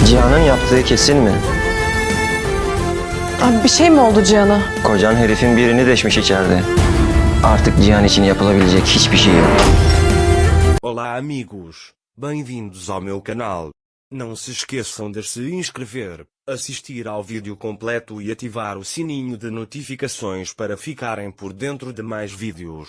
Cihan'ın yaptığı kesin mi? Abi bir şey mi oldu Cihan'a? Kocan herifin birini deşmiş içeride. Artık Cihan için yapılabilecek hiçbir şey yok. Olá amigos, bem-vindos ao meu canal. Não se esqueçam de se inscrever, assistir ao vídeo completo e ativar o sininho de notificações para ficarem por dentro de mais vídeos.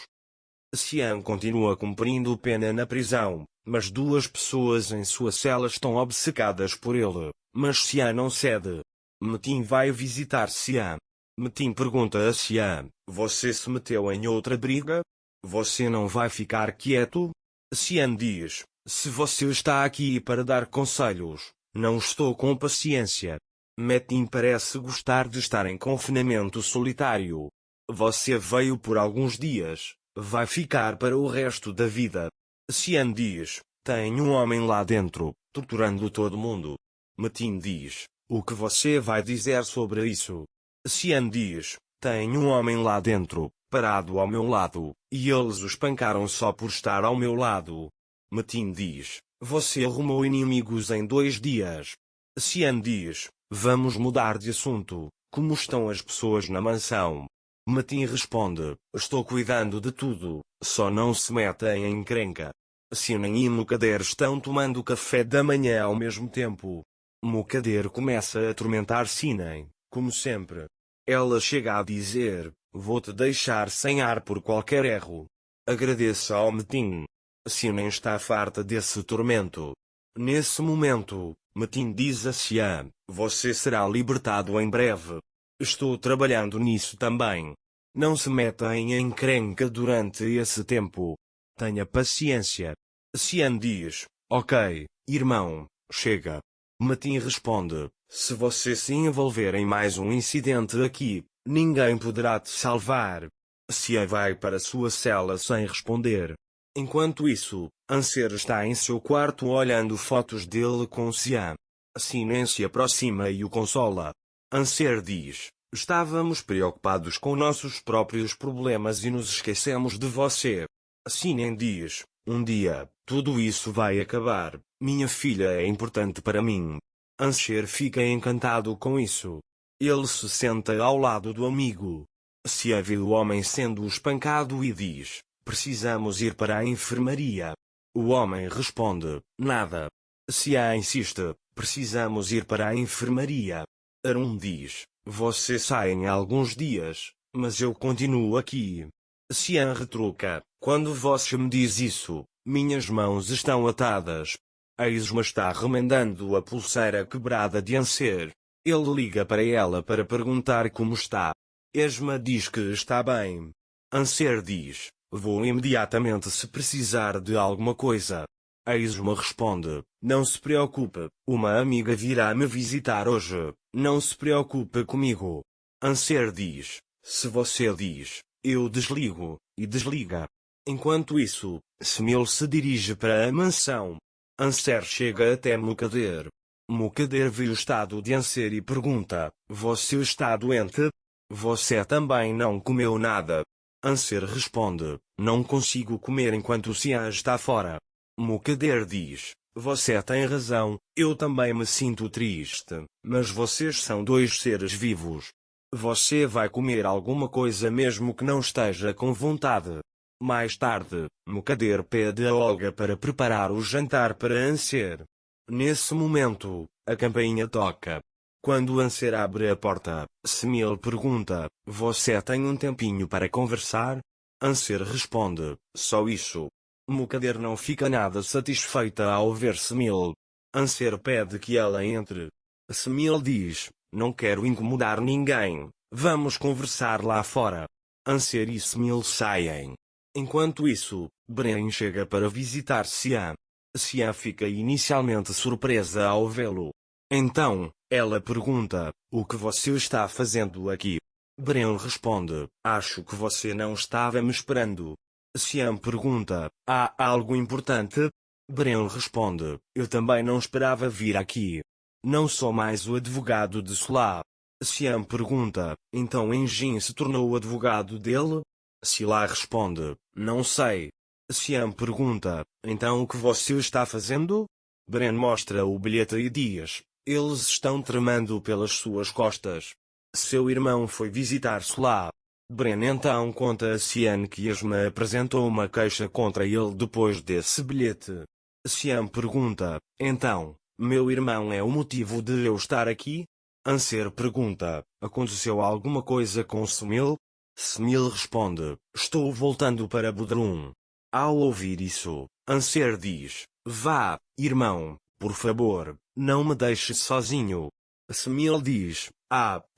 Cihan continua cumprindo pena na prisão, mas duas pessoas em sua cela estão obcecadas por ele, mas Cihan não cede. Metin vai visitar Cihan. Metin pergunta a Cihan, você se meteu em outra briga? Você não vai ficar quieto? Cihan diz, se você está aqui para dar conselhos, não estou com paciência. Metin parece gostar de estar em confinamento solitário. Você veio por alguns dias, vai ficar para o resto da vida. Cihan diz, tem um homem lá dentro, torturando todo mundo. Metin diz, o que você vai dizer sobre isso? Cihan diz, tem um homem lá dentro, parado ao meu lado, e eles o espancaram só por estar ao meu lado. Metin diz, você arrumou inimigos em 2 dias. Cihan diz, vamos mudar de assunto, como estão as pessoas na mansão? Metin responde, estou cuidando de tudo, só não se metem em encrenca. Cihan e Mukader estão tomando café da manhã ao mesmo tempo. Mukader começa a atormentar Cihan, como sempre. Ela chega a dizer, vou-te deixar sem ar por qualquer erro. Agradeça ao Metin. Cihan está farta desse tormento. Nesse momento, Metin diz a Cihan, você será libertado em breve. Estou trabalhando nisso também. Não se meta em encrenca durante esse tempo. Tenha paciência. Cihan diz, ok, irmão, chega. Metin responde, se você se envolver em mais um incidente aqui, ninguém poderá te salvar. Cihan vai para sua cela sem responder. Enquanto isso, Anser está em seu quarto olhando fotos dele com Cihan. Cihan se aproxima e o consola. Anser diz, estávamos preocupados com nossos próprios problemas e nos esquecemos de você. Cihan diz, um dia, tudo isso vai acabar, minha filha é importante para mim. Anser fica encantado com isso. Ele se senta ao lado do amigo. Cihan vê o homem sendo espancado e diz, precisamos ir para a enfermaria. O homem responde, nada. Cihan insiste, precisamos ir para a enfermaria. Arun diz, você sai em alguns dias, mas eu continuo aqui. Cihan retruca, quando você me diz isso, minhas mãos estão atadas. A Isma está remendando a pulseira quebrada de Anser. Ele liga para ela para perguntar como está. Esma diz que está bem. Anser diz, vou imediatamente se precisar de alguma coisa. A Isma responde, não se preocupe, uma amiga virá me visitar hoje, não se preocupe comigo. Anser diz, se você diz, eu desligo, e desliga. Enquanto isso, Smil se dirige para a mansão. Anser chega até Mukader. Mukader vê o estado de Anser e pergunta, você está doente? Você também não comeu nada? Anser responde, não consigo comer enquanto Cihan está fora. Mukader diz, você tem razão, eu também me sinto triste, mas vocês são 2 seres vivos. Você vai comer alguma coisa mesmo que não esteja com vontade. Mais tarde, Mukader pede a Olga para preparar o jantar para Anser. Nesse momento, a campainha toca. Quando Anser abre a porta, Smil pergunta, você tem um tempinho para conversar? Anser responde, só isso. Mukader não fica nada satisfeita ao ver Smil. Anser pede que ela entre. Smil diz, não quero incomodar ninguém, vamos conversar lá fora. Anser e Smil saem. Enquanto isso, Bren chega para visitar Cihan. Cihan fica inicialmente surpresa ao vê-lo. Então, ela pergunta, o que você está fazendo aqui? Bren responde, acho que você não estava me esperando. Cihan pergunta, há algo importante? Bren responde, eu também não esperava vir aqui. Não sou mais o advogado de Solar. Cihan pergunta, então Enjin se tornou o advogado dele? Sila responde, não sei. Cihan pergunta, então o que você está fazendo? Bren mostra o bilhete e diz, Eles estão tremendo pelas suas costas. Seu irmão foi visitar-se lá. Bren então conta a Cian que Esma apresentou uma queixa contra ele depois desse bilhete. Cian pergunta, então, meu irmão é o motivo de eu estar aqui? Anser pergunta, aconteceu alguma coisa com Smil? Smil responde, estou voltando para Bodrum. Ao ouvir isso, Anser diz, vá, irmão, por favor, não me deixe sozinho. Smil diz,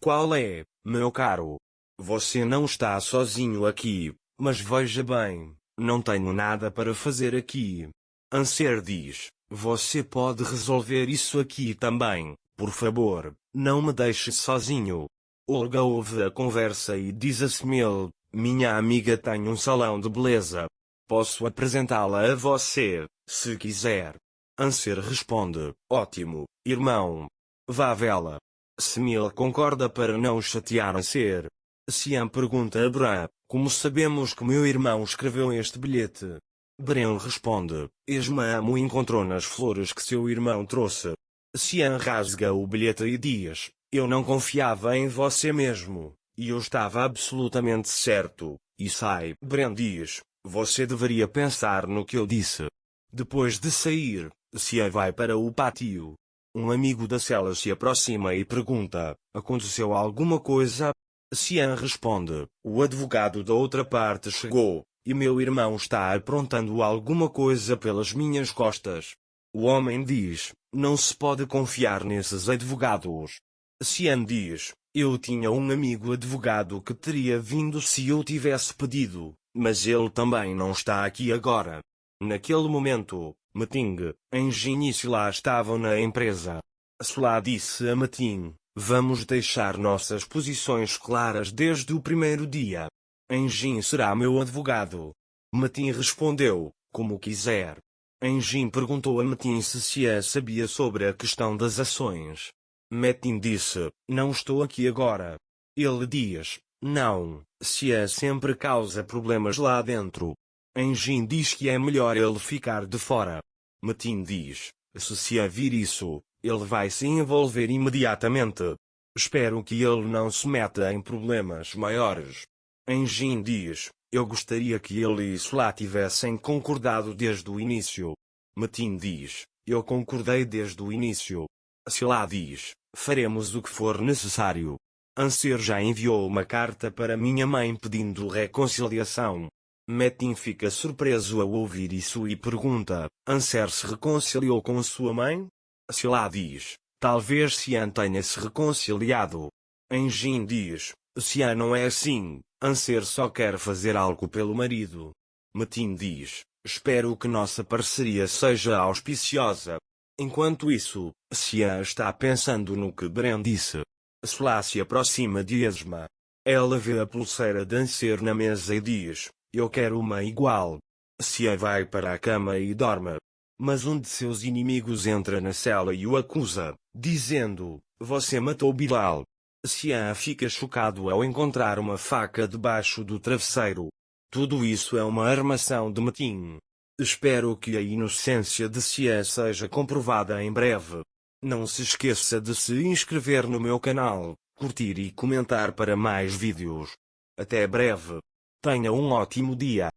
qual é, meu caro? Você não está sozinho aqui, mas veja bem, não tenho nada para fazer aqui. Anser diz, você pode resolver isso aqui também, por favor, não me deixe sozinho. Olga ouve a conversa e diz a Smil, minha amiga tem um salão de beleza. Posso apresentá-la a você, se quiser. Anser responde, ótimo, irmão. Vá vê-la. Smil concorda para não chatear Anser. Cian pergunta a Bran, como sabemos que meu irmão escreveu este bilhete? Bran responde, Esma o encontrou nas flores que seu irmão trouxe. Cian rasga o bilhete e diz, eu não confiava em você mesmo, e eu estava absolutamente certo, e sai. Bran diz, você deveria pensar no que eu disse. Depois de sair, Cian vai para o pátio. Um amigo da cela se aproxima e pergunta, aconteceu alguma coisa? Cian responde, o advogado da outra parte chegou, e meu irmão está aprontando alguma coisa pelas minhas costas. O homem diz, não se pode confiar nesses advogados. Cian diz, eu tinha um amigo advogado que teria vindo se eu tivesse pedido, mas ele também não está aqui agora. Naquele momento, Meting, Engin e Sila estavam na empresa. Sila disse a Meting, vamos deixar nossas posições claras desde o primeiro dia. Engin será meu advogado. Metin respondeu, como quiser. Engin perguntou a Metin se Xia sabia sobre a questão das ações. Metin disse, não estou aqui agora. Ele diz, não, Xia sempre causa problemas lá dentro. Engin diz que é melhor ele ficar de fora. Metin diz, se Xia vir isso, ele vai se envolver imediatamente. Espero que ele não se meta em problemas maiores. Engin diz, eu gostaria que ele e Sula tivessem concordado desde o início. Metin diz, eu concordei desde o início. Sila diz, faremos o que for necessário. Anser já enviou uma carta para minha mãe pedindo reconciliação. Metin fica surpreso ao ouvir isso e pergunta, Anser se reconciliou com sua mãe? Sila diz, talvez Cian tenha se reconciliado. Engin diz, Cian não é assim, Anser só quer fazer algo pelo marido. Metin diz, espero que nossa parceria seja auspiciosa. Enquanto isso, Cian está pensando no que Bran disse. Sula se aproxima de Esma. Ela vê a pulseira de Anser na mesa e diz, eu quero uma igual. Cian vai para a cama e dorme. Mas um de seus inimigos entra na cela e o acusa, dizendo, você matou Bilal. Cian fica chocado ao encontrar uma faca debaixo do travesseiro. Tudo isso é uma armação de Metin. Espero que a inocência de Cian seja comprovada em breve. Não se esqueça de se inscrever no meu canal, curtir e comentar para mais vídeos. Até breve. Tenha um ótimo dia.